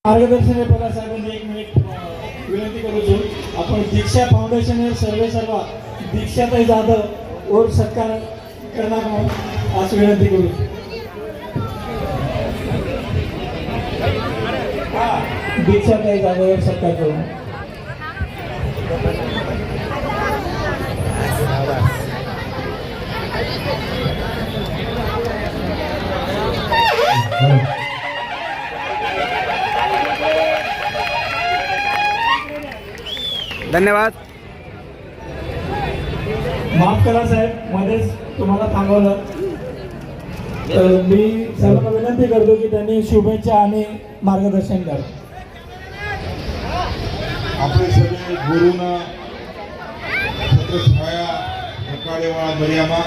मार्गदर्शन पदार साहेबांनी एक मिनिट विनंती करू आपण दीक्षा फाउंडेशन सर्व दीक्षाताई जाधव और सत्कार करणार आज विनंती करू। दीक्षाताई जाधव और सत्कार करू। धन्यवाद। माफ करा साहेब, मध्येच तुम्हाला थांबवलं तर मी सर्वांना विनंती करतो की त्यांनी शुभेच्छा आणि मार्गदर्शन करा। आपले सगळे गुरुना छत्रछाया रकाडेवाळा मरियामा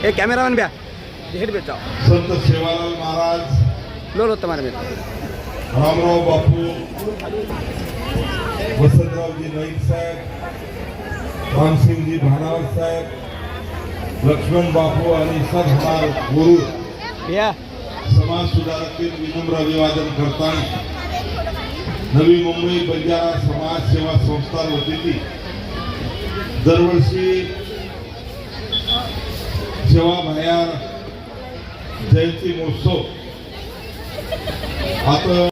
ए कॅमेरामॅन ब्या हेड पे जाओ संत सेवालाल महाराज लो लो तुम्हारे में रामराव बापू वसंतरावजी नाईक साहेब रामसिंगजी भानावत साहेब लक्ष्मण बापू आणि सब हमारे गुरु या समाज सुधारक विनम्र अभिवादन करता नवी मुंबई बंजारा समाज सेवा संस्था वतीने दरवर्षी सेवा भयार जयंती महोत्सव आता